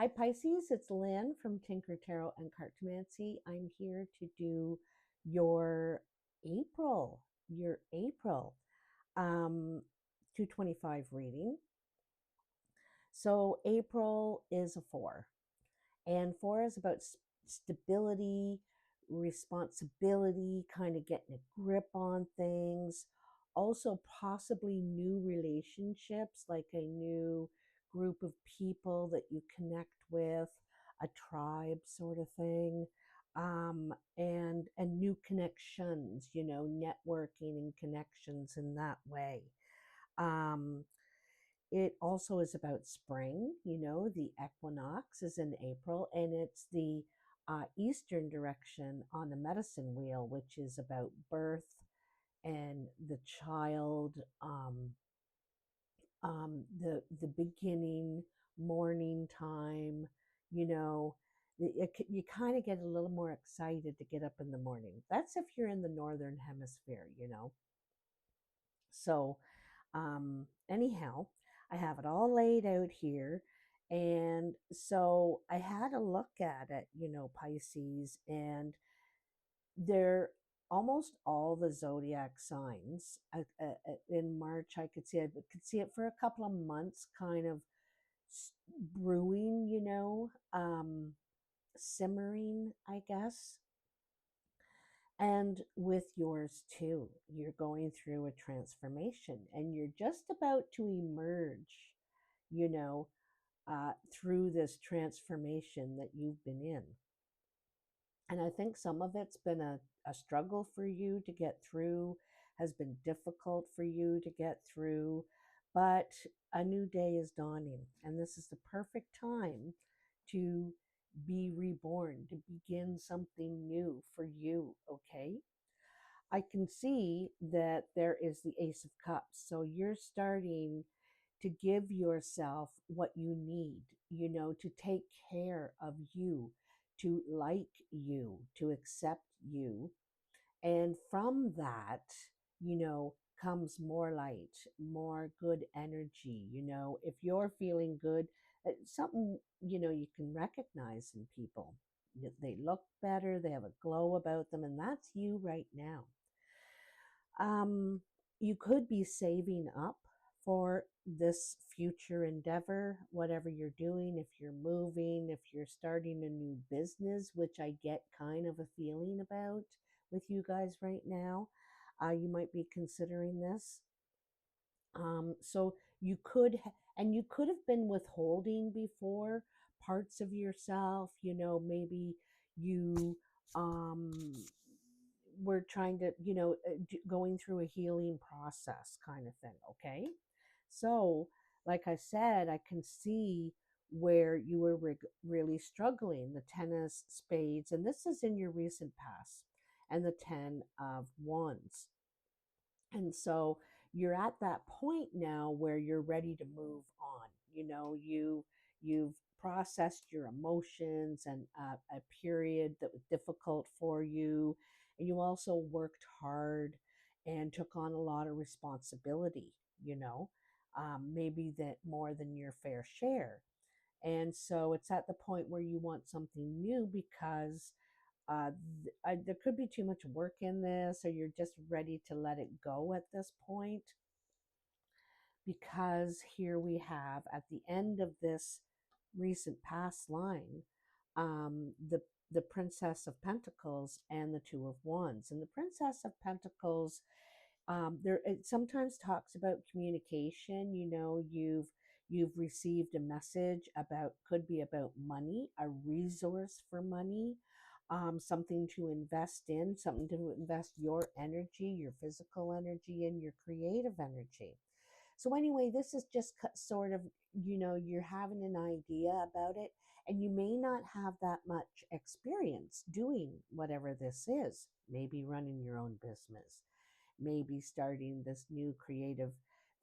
Hi Pisces, it's Lynn from Tinker Tarot and Cartomancy. I'm here to do your your April um, 225 reading. So April is a 4, and 4 is about stability, responsibility, kind of getting a grip on things. Also, possibly new relationships, like a new group of people that you connect with, a tribe sort of thing, and new connections. Networking and connections in that way. Um, it also is about spring. The equinox is in April, and it's the eastern direction on the medicine wheel, which is about birth and the child, the beginning, morning time. You know, you kind of get a little more excited to get up in the morning. That's if you're in the northern hemisphere. So, anyhow, I have it all laid out here. And so I had a look at it, Pisces, and they're almost all the zodiac signs. In March, I could see it for a couple of months, kind of brewing, simmering, I guess. And with yours too, you're going through a transformation and you're just about to emerge, you know, through this transformation that you've been in. And I think some of it's been a struggle for you to get through, has been difficult for you to get through, but a new day is dawning. And this is the perfect time to be reborn, to begin something new for you, okay? I can see that there is the Ace of Cups. So you're starting to give yourself what you need, to take care of you, to like you, to accept you. And from that, comes more light, more good energy. If you're feeling good, something, you can recognize in people. They look better, they have a glow about them, and that's you right now. Um, you could be saving up for this future endeavor, whatever you're doing, if you're moving, if you're starting a new business, which I get kind of a feeling about with you guys right now. You might be considering this. So you could, and you could have been withholding before parts of yourself, maybe you um, were trying to, going through a healing process kind of thing. Okay. So, like I said, I can see where you were really struggling, the 10 of spades, and this is in your recent past, and the 10 of wands. And so you're at that point now where you're ready to move on. You've processed your emotions and a period that was difficult for you, and you also worked hard and took on a lot of responsibility. Maybe that more than your fair share. And so it's at the point where you want something new because there could be too much work in this, or you're just ready to let it go at this point. Because here we have at the end of this recent past line, the Princess of Pentacles and the Two of Wands. And the Princess of Pentacles, there it sometimes talks about communication. You've received a message about, could be about money, a resource for money, something to invest in, something to invest your energy, your physical energy, and your creative energy. So anyway, this is just sort of, you're having an idea about it, and you may not have that much experience doing whatever this is. Maybe running your own business, maybe starting this new creative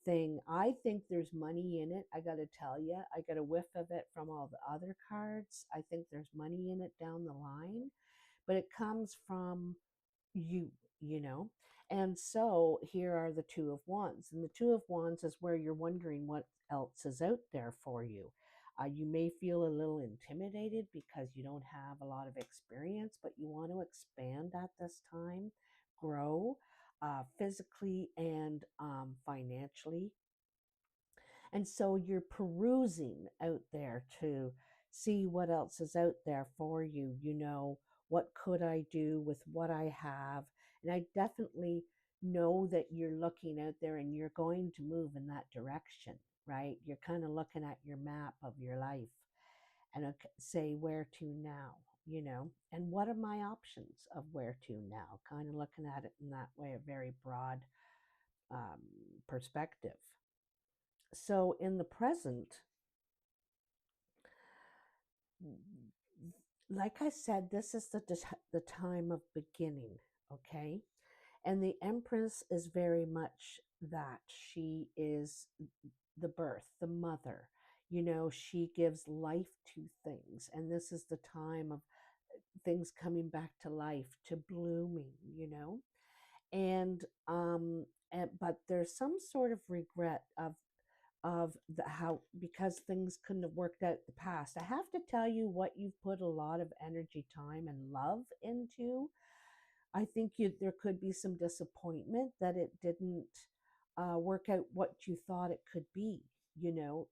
thing. I think there's money in it. I got to tell you, I got a whiff of it from all the other cards. I think there's money in it down the line, but it comes from you, you know. And so here are the Two of Wands. And the Two of Wands is where you're wondering what else is out there for you. You may feel a little intimidated because you don't have a lot of experience, but you want to expand at this time, grow physically and financially. And so you're perusing out there to see what else is out there for you. What could I do with what I have? And I definitely know that you're looking out there and you're going to move in that direction, right? You're kind of looking at your map of your life and say, where to now? And what are my options of where to now? Kind of looking at it in that way, a very broad um, perspective. So in the present, like I said, this is the time of beginning, okay? And the Empress is very much that. She is the birth, the mother. She gives life to things. And this is the time of things coming back to life, to blooming. And but there's some sort of regret of how, because things couldn't have worked out in the past. I have to tell you, what you've put a lot of energy, time, and love into, I think there could be some disappointment that it didn't work out what you thought it could be.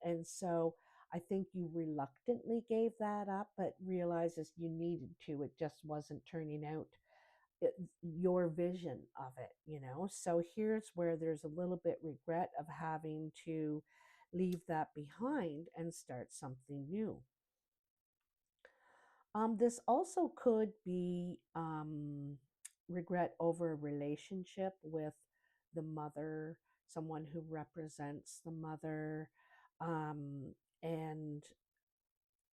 And so I think you reluctantly gave that up, but realizes you needed to. It just wasn't turning out your vision of it. So here's where there's a little bit regret of having to leave that behind and start something new. This also could be regret over a relationship with the mother, someone who represents the mother, and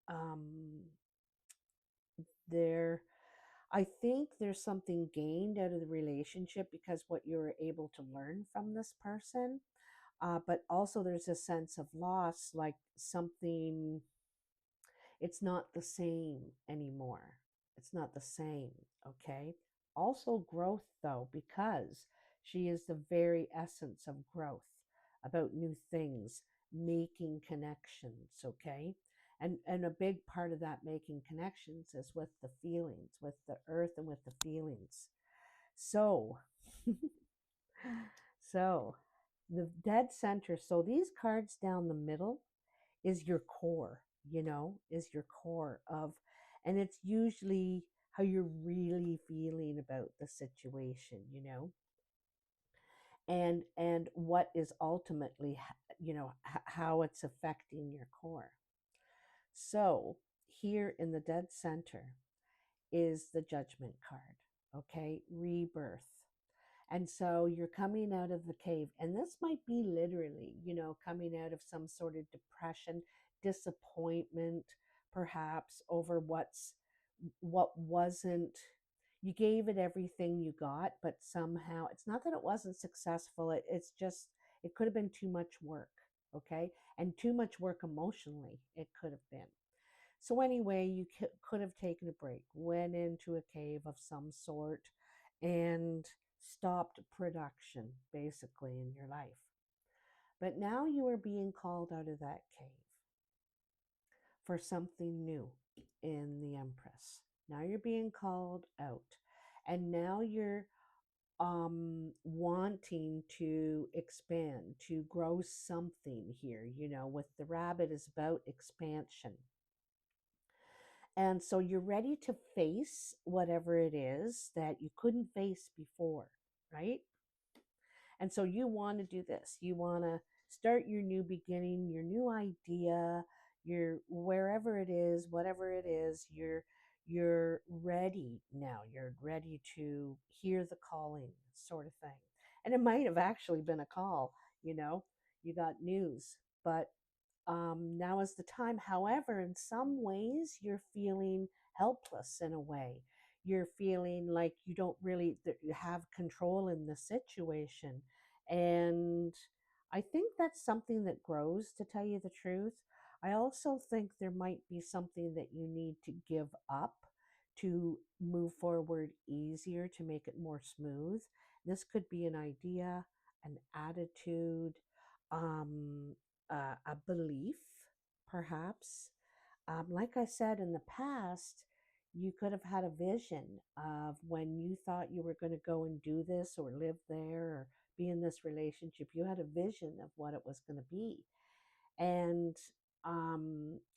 um, there I think there's something gained out of the relationship because what you were able to learn from this person. But also there's a sense of loss, like something, it's not the same anymore. It's not the same, okay? Also growth though, because she is the very essence of growth, about new things, making connections, okay? And a big part of that making connections is with the feelings, with the earth and with the feelings. So, so the dead center. So these cards down the middle is your core, is your core of, and it's usually how you're really feeling about the situation, and what is ultimately, how it's affecting your core. So here in the dead center is the Judgment card, okay? Rebirth. And so you're coming out of the cave, and this might be literally, coming out of some sort of depression, disappointment, perhaps over what wasn't, you gave it everything you got, but somehow it's not that it wasn't successful. It's just, it could have been too much work, okay? And too much work emotionally, it could have been. So anyway, you could have taken a break, went into a cave of some sort, and stopped production basically in your life. But now you are being called out of that cave for something new in the Empress. Now you're being called out, and now you're wanting to expand, to grow something here. With the rabbit is about expansion. And so you're ready to face whatever it is that you couldn't face before, right? And so you want to do this. You want to start your new beginning, your new idea, your wherever it is, whatever it is, you're ready now. You're ready to hear the calling, sort of thing. And it might have actually been a call, you got news, but now is the time. However, in some ways, you're feeling helpless in a way. You're feeling like you don't really have control in the situation. And I think that's something that grows, to tell you the truth. I also think there might be something that you need to give up to move forward easier, to make it more smooth. This could be an idea, an attitude, a belief, perhaps. like I said, in the past, you could have had a vision of when you thought you were going to go and do this or live there or be in this relationship. You had a vision of what it was going to be. And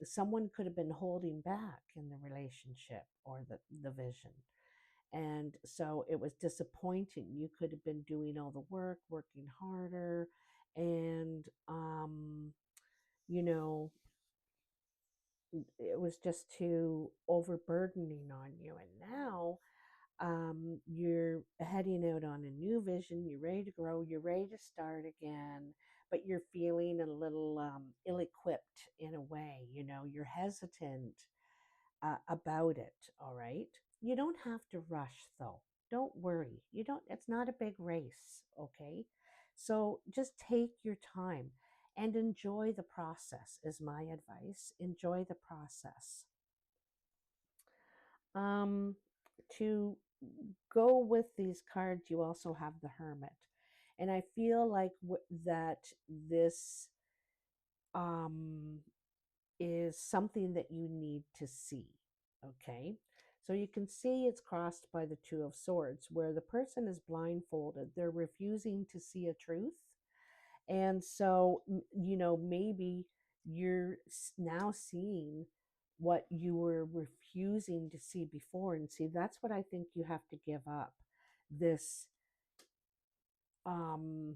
someone could have been holding back in the relationship or the vision. And so it was disappointing. You could have been doing all the work, working harder, and, you know, it was just too overburdening on you. And now you're heading out on a new vision. You're ready to grow. You're ready to start again, but you're feeling a little ill-equipped in a way. You're hesitant about it. All right. You don't have to rush, though. Don't worry. You don't. It's not a big race. Okay. So just take your time and enjoy the process. Is my advice. Enjoy the process. Um, to go with these cards, you also have the Hermit. And I feel like that this um, is something that you need to see. Okay. So you can see it's crossed by the Two of Swords, where the person is blindfolded. They're refusing to see a truth. And so, maybe you're now seeing what you were refusing to see before. And see, that's what I think you have to give up. This, um,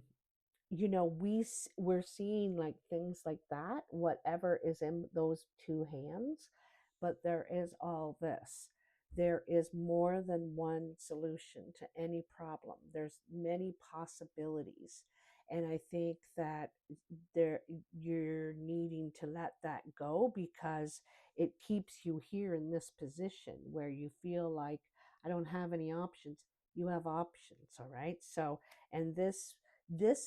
we're seeing like things like that, whatever is in those two hands, but there is all this. There is more than one solution to any problem. There's many possibilities. And I think that there you're needing to let that go, because it keeps you here in this position where you feel like I don't have any options. You have options, all right? So, and this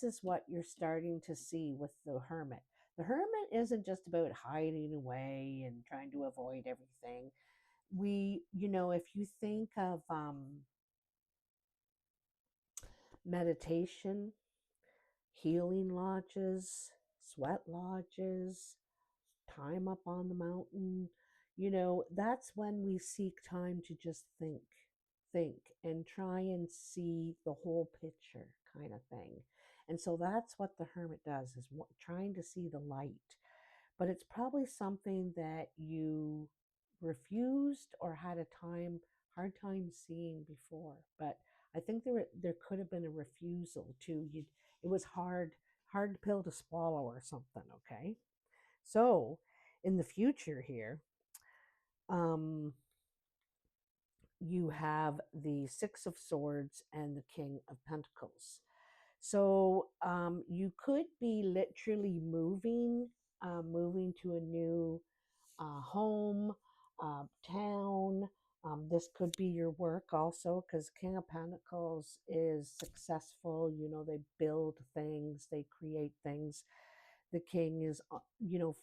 is what you're starting to see with the Hermit. The Hermit isn't just about hiding away and trying to avoid everything. If you think of meditation, healing lodges, sweat lodges, time up on the mountain, that's when we seek time to just think and try and see the whole picture, kind of thing. And so that's what the Hermit does, is trying to see the light. But it's probably something that you refused or had a hard time seeing before. But I think there could have been a refusal too. It was hard pill to swallow or something. Okay. So in the future here, um, you have the Six of Swords and the King of Pentacles. So you could be literally moving to a new home, town. This could be your work also, because King of Pentacles is successful. They build things, they create things. The king is,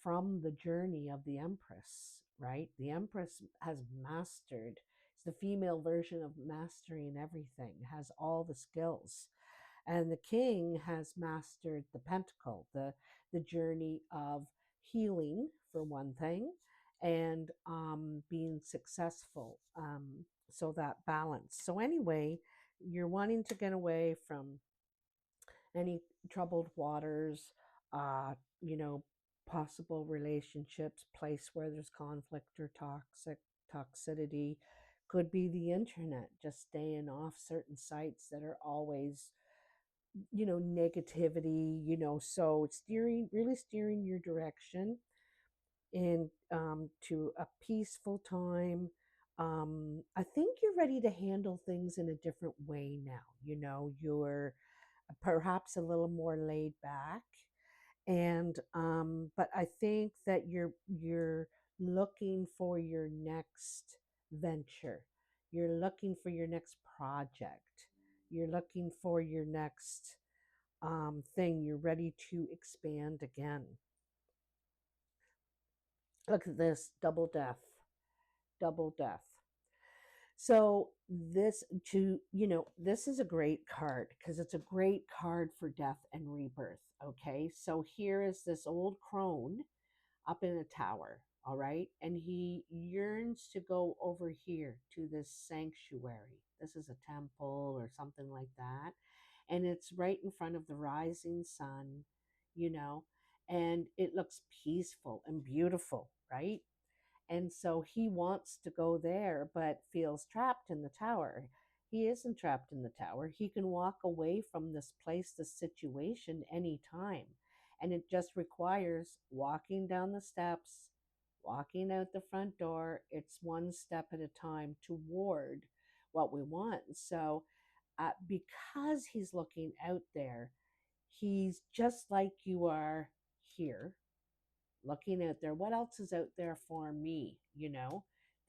from the journey of the Empress, right? The Empress has mastered, it's the female version of mastering everything, has all the skills. And the king has mastered the pentacle, the journey of healing, for one thing, and being successful. So that balance. So anyway, you're wanting to get away from any troubled waters, uh, you know, possible relationships, place where there's conflict or toxicity. Could be the internet, just staying off certain sites that are always, negativity, so really steering your direction in to a peaceful time. I think you're ready to handle things in a different way now. You're perhaps a little more laid back, and but I think that you're looking for your next venture. You're looking for your next project. You're looking for your next thing. You're ready to expand again. Look at this, double death, double death. So this is a great card, because it's a great card for death and rebirth. Okay, so here is this old crone up in a tower. all right? And he yearns to go over here to this sanctuary. This is a temple or something like that. And it's right in front of the rising sun, you know, and it looks peaceful and beautiful, right? And so he wants to go there, but feels trapped in the tower. He isn't trapped in the tower. He can walk away from this place, this situation, anytime. And it just requires walking down the steps, walking out the front door. It's one step at a time toward what we want. So, because he's looking out there, he's just like you are here looking out there. What else is out there for me?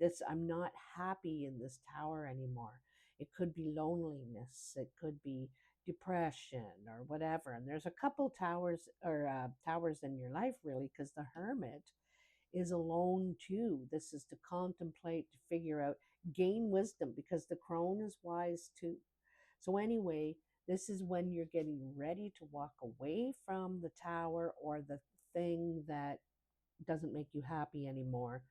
This, I'm not happy in this tower anymore. It could be loneliness, it could be depression or whatever. And there's a couple towers in your life, really, because the hermit is alone too. This is to contemplate, to figure out, gain wisdom, because the crone is wise too. So anyway, this is when you're getting ready to walk away from the tower or the thing that doesn't make you happy anymore,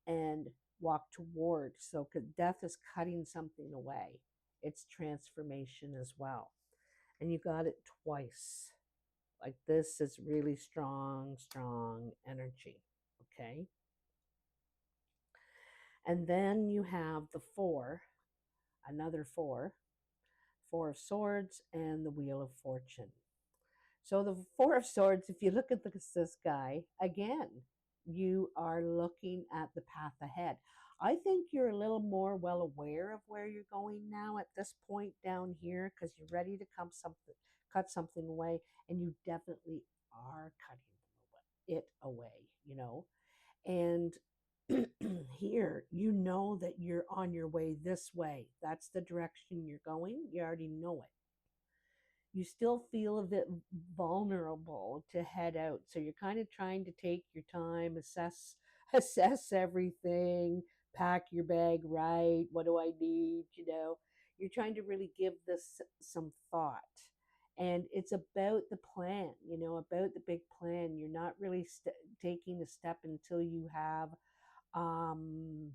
and walk toward. So death is cutting something away. It's transformation as well. And you got it twice. Like, this is really strong, strong energy. Okay. And then you have the four, another four of swords, and the wheel of fortune. So the Four of Swords, if you look at this guy, again, you are looking at the path ahead. I think you're a little more well aware of where you're going now at this point down here, because you're ready to cut something away, and you definitely are cutting it away, And here, you know that you're on your way this way. That's the direction you're going. You already know it. You still feel a bit vulnerable to head out. So you're kind of trying to take your time, assess everything, pack your bag right. What do I need? You're trying to really give this some thought. And it's about the plan, about the big plan. You're not really taking a step until you have um,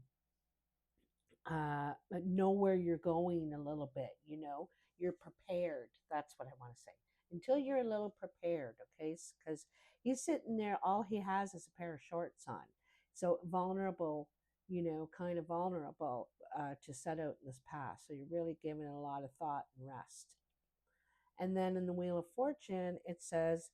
know where you're going a little bit, you're prepared. That's what I want to say. Until you're a little prepared, okay? Because he's sitting there, all he has is a pair of shorts on. So vulnerable, kind of vulnerable to set out in this path. So you're really giving it a lot of thought and rest. And then in the Wheel of Fortune, it says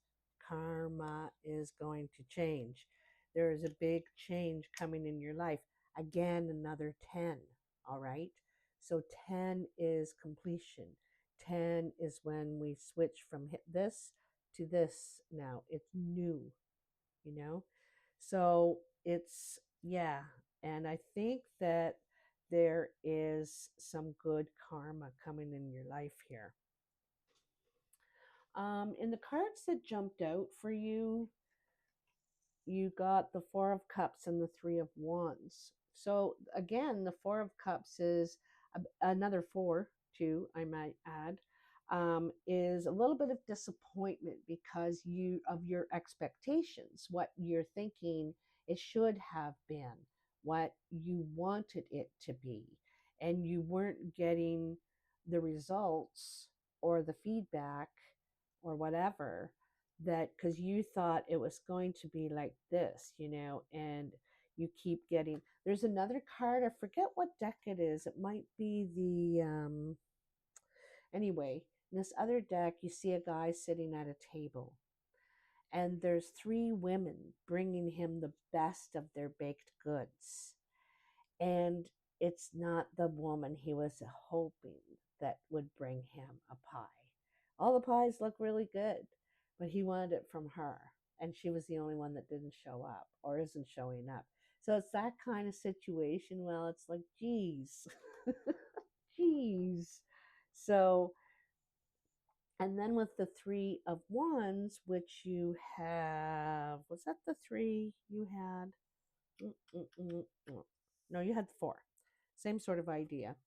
karma is going to change. There is a big change coming in your life. Again, another 10, all right? So 10 is completion. 10 is when we switch from this to this now. It's new, you know? So it's, yeah. And I think that there is some good karma coming in your life here. In the cards that jumped out for you, you got the Four of Cups and the Three of Wands. So again, the Four of Cups is another four, too, I might add, is a little bit of disappointment because of your expectations, what you're thinking it should have been, what you wanted it to be, and you weren't getting the results or the feedback or whatever, that because you thought it was going to be like this, and you keep getting, there's another card, I forget what deck it is, it might be the anyway, in this other deck you see a guy sitting at a table, and there's three women bringing him the best of their baked goods, and it's not the woman he was hoping that would bring him a pie. All the pies look really good, but he wanted it from her, and she was the only one that didn't show up or isn't showing up. So it's that kind of situation. Well, it's like, geez, geez. So, and then with the Three of Wands, which you have, was that the three you had? No, you had four. Same sort of idea.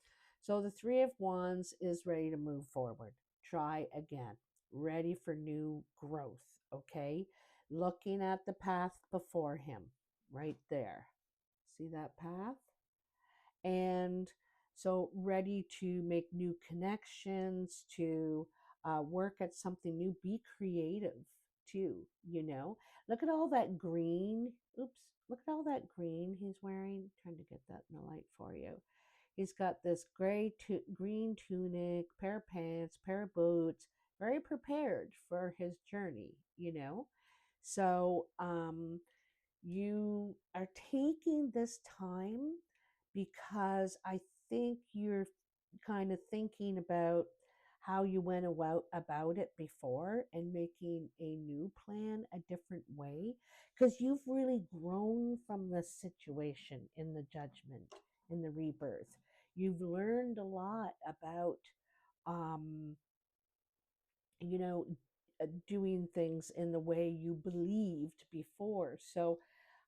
So the Three of Wands is ready to move forward. Try again. Ready for new growth, okay? Looking at the path before him. right there. See that path? And so ready to make new connections, to work at something new, be creative too, you know. Look at all that green. Oops, look at all that green he's wearing. Trying to get that in the light for you. He's got this green tunic, pair of pants, pair of boots, very prepared for his journey, you know. So you are taking this time because I think you're kind of thinking about how you went about it before and making a new plan a different way because you've really grown from the situation in the judgment, in the rebirth. You've learned a lot about um, you know, doing things in the way you believed before. So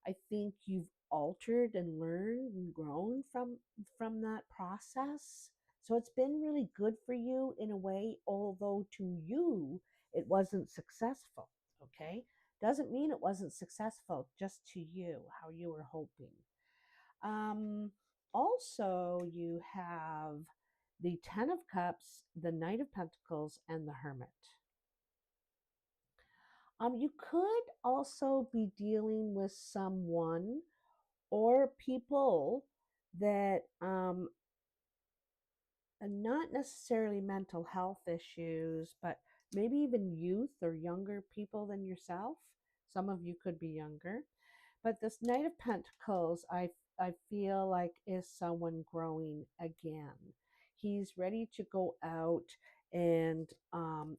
I think you've altered and learned and grown from that process. So it's been really good for you in a way, although to you it wasn't successful. Okay, doesn't mean it wasn't successful, just to you, how you were hoping. Um, Also, you have the Ten of Cups, the Knight of Pentacles, and the Hermit. You could also be dealing with someone or people that are not necessarily mental health issues, but maybe even youth or younger people than yourself. Some of you could be younger. But this Knight of Pentacles, I feel like is someone growing again. He's ready to go out and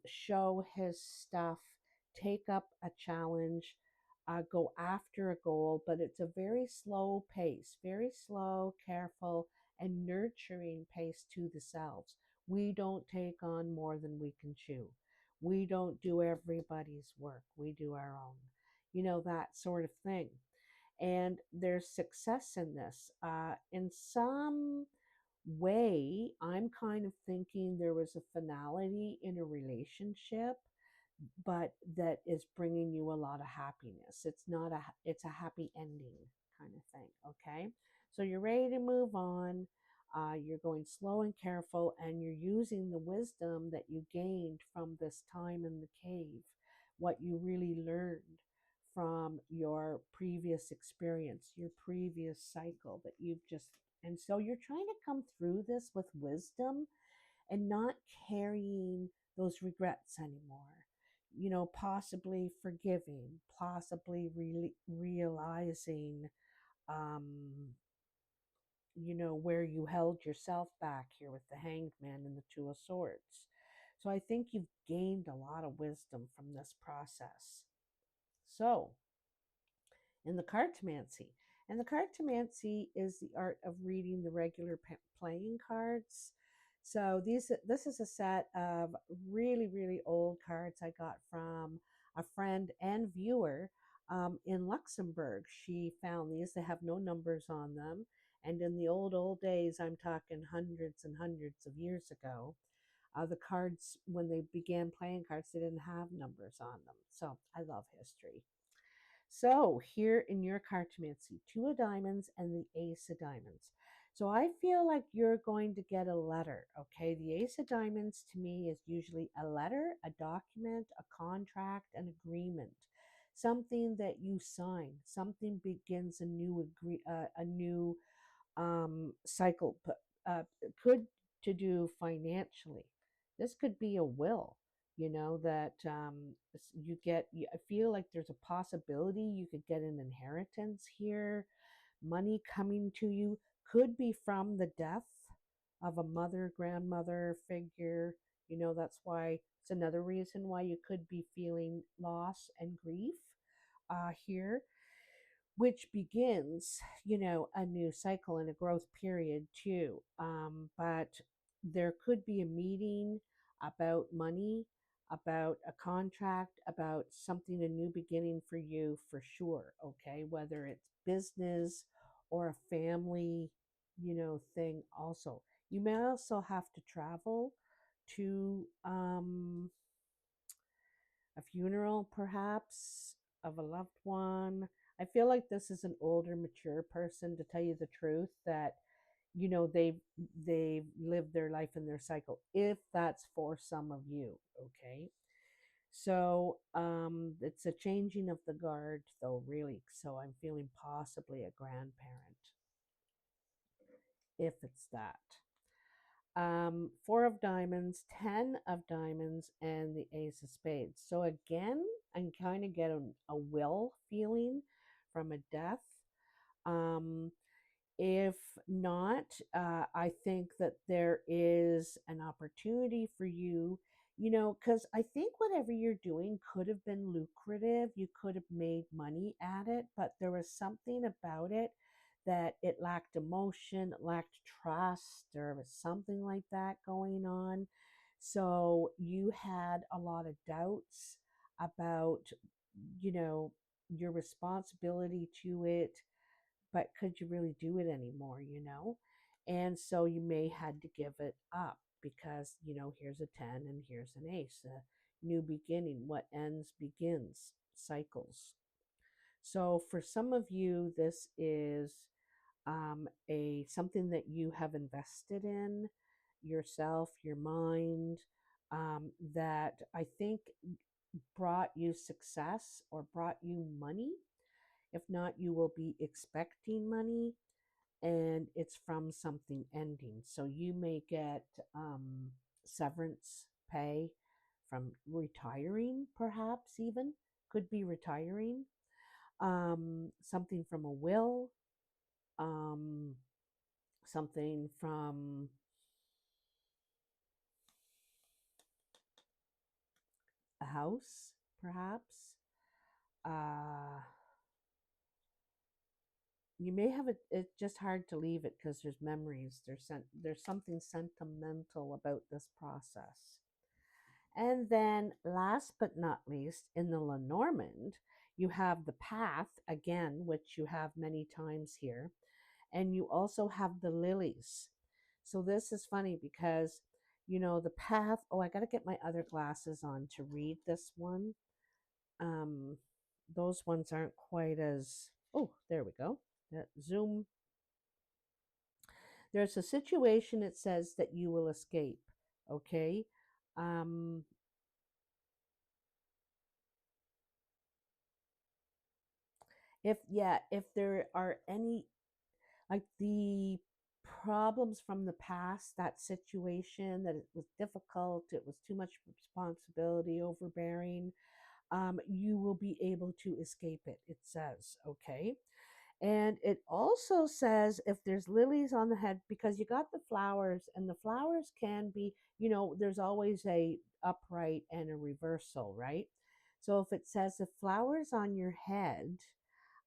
show his stuff, take up a challenge, go after a goal, but it's a very slow pace, very slow, careful, and nurturing pace to the selves. We don't take on more than we can chew. We don't do everybody's work. We do our own. You know, that sort of thing. And there's success in this. In some way, I'm kind of thinking there was a finality in a relationship, but that is bringing you a lot of happiness. It's a happy ending kind of thing. Okay. So you're ready to move on. You're going slow and careful, and you're using the wisdom that you gained from this time in the cave, what you really learned from your previous experience, your previous cycle that you've just, and so you're trying to come through this with wisdom and not carrying those regrets anymore. You know, possibly forgiving, possibly realizing, um, you know, where you held yourself back here with the Hanged Man and the Two of Swords. So I think you've gained a lot of wisdom from this process. So, in the cartomancy. And the cartomancy is the art of reading the regular playing cards. So this is a set of really, really old cards I got from a friend and viewer in Luxembourg. She found these. They have no numbers on them. And in the old days, I'm talking hundreds and hundreds of years ago, the cards, when they began playing cards, they didn't have numbers on them. So I love history. So here in your cartomancy, two of diamonds and the ace of diamonds. So I feel like you're going to get a letter, okay? The ace of diamonds to me is usually a letter, a document, a contract, an agreement, something that you sign, something begins a new cycle. Could to do financially. This could be a will, you know, that you get. I feel like there's a possibility you could get an inheritance here. Money coming to you could be from the death of a mother, grandmother figure. You know, that's why it's another reason why you could be feeling loss and grief here, which begins, you know, a new cycle and a growth period too. But there could be a meeting about money, about a contract, about something, a new beginning for you for sure. Okay. Whether it's business or a family, you know, thing also. You may also have to travel to a funeral, perhaps, of a loved one. I feel like this is an older, mature person, to tell you the truth, that they've lived their life in their cycle, if that's for some of you. Okay, so it's a changing of the guard, though, really. So I'm feeling possibly a grandparent, if it's that. Four of diamonds, 10 of diamonds, and the ace of spades. So again, I'm kind of getting a will feeling from a death. Um, if not, I think that there is an opportunity for you, because I think whatever you're doing could have been lucrative. You could have made money at it, but there was something about it that it lacked emotion, it lacked trust, or was something like that going on. So you had a lot of doubts about, you know, your responsibility to it, but could you really do it anymore? And so you may had to give it up because, here's a 10 and here's an ace, a new beginning. What ends begins, cycles. So for some of you, this is a something that you have invested in yourself, your mind, that I think brought you success or brought you money. If not, you will be expecting money, and it's from something ending. So you may get severance pay from retiring, perhaps, even could be retiring, something from a will, um, something from a house, perhaps. Uh, you may have it's just hard to leave it because there's memories. There's something sentimental about this process. And then, last but not least, in the Lenormand, you have the path again, which you have many times here, and you also have the lilies. So this is funny because, the path. Oh, I got to get my other glasses on to read this one. Um, those ones aren't quite as. Oh, there we go. Zoom. There's a situation, it says, that you will escape. Okay. Um, if there are any, like, the problems from the past, that situation, that it was difficult, it was too much responsibility, overbearing, you will be able to escape it, it says. Okay. And it also says, if there's lilies on the head, because you got the flowers, and the flowers can be, there's always a upright and a reversal, right? So if it says the flowers on your head,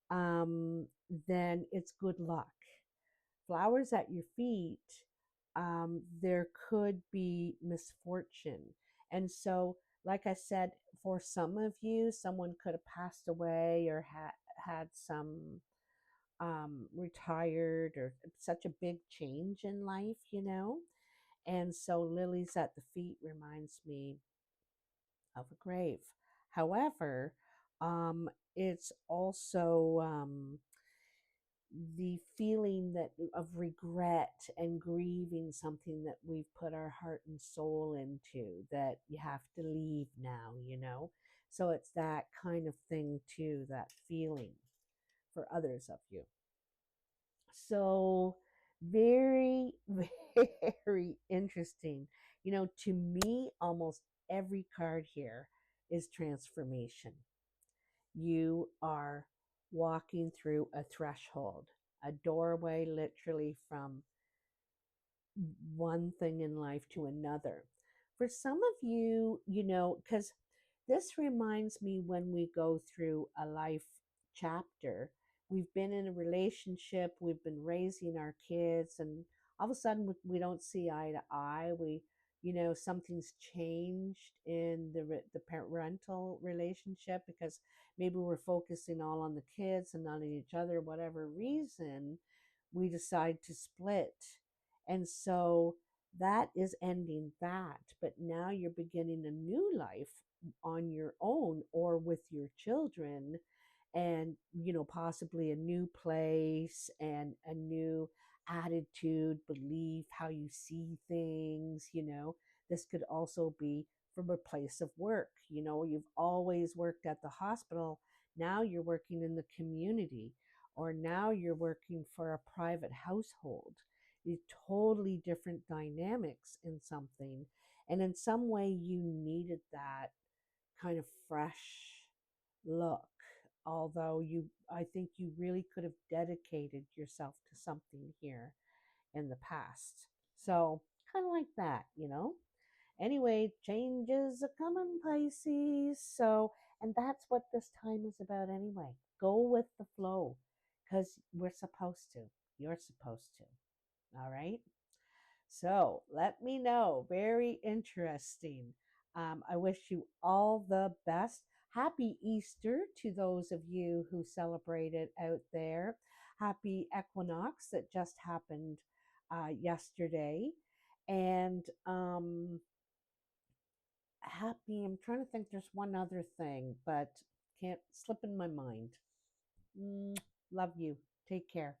um, then it's good luck. Flowers at your feet, there could be misfortune. And so, like I said, for some of you, someone could have passed away or had some retired, or such a big change in life. And so, lilies at the feet reminds me of a grave. However, it's also the feeling that of regret and grieving something that we've put our heart and soul into, that you have to leave now. So it's that kind of thing too, that feeling for others of you. So very, very interesting. To me, almost every card here is transformation. You are walking through a threshold, a doorway, literally, from one thing in life to another. For some of you, because this reminds me, when we go through a life chapter, we've been in a relationship, we've been raising our kids, and all of a sudden we don't see eye to eye. Something's changed in the parental relationship, because maybe we're focusing all on the kids and not on each other. Whatever reason, we decide to split. And so that is ending that. But now you're beginning a new life on your own or with your children. and possibly a new place and a new attitude, belief, how you see things. This could also be from a place of work. You've always worked at the hospital, now you're working in the community, or now you're working for a private household. Totally different dynamics in something, and in some way you needed that kind of fresh look. Although I think you really could have dedicated yourself to something here in the past. So kind of like that. Anyway, changes are coming, Pisces. So, and that's what this time is about anyway. Go with the flow, because we're supposed to. You're supposed to. All right. So let me know. Very interesting. I wish you all the best. Happy Easter to those of you who celebrate it out there. Happy equinox that just happened yesterday. And I'm trying to think, there's one other thing, but can't slip in my mind. Love you. Take care.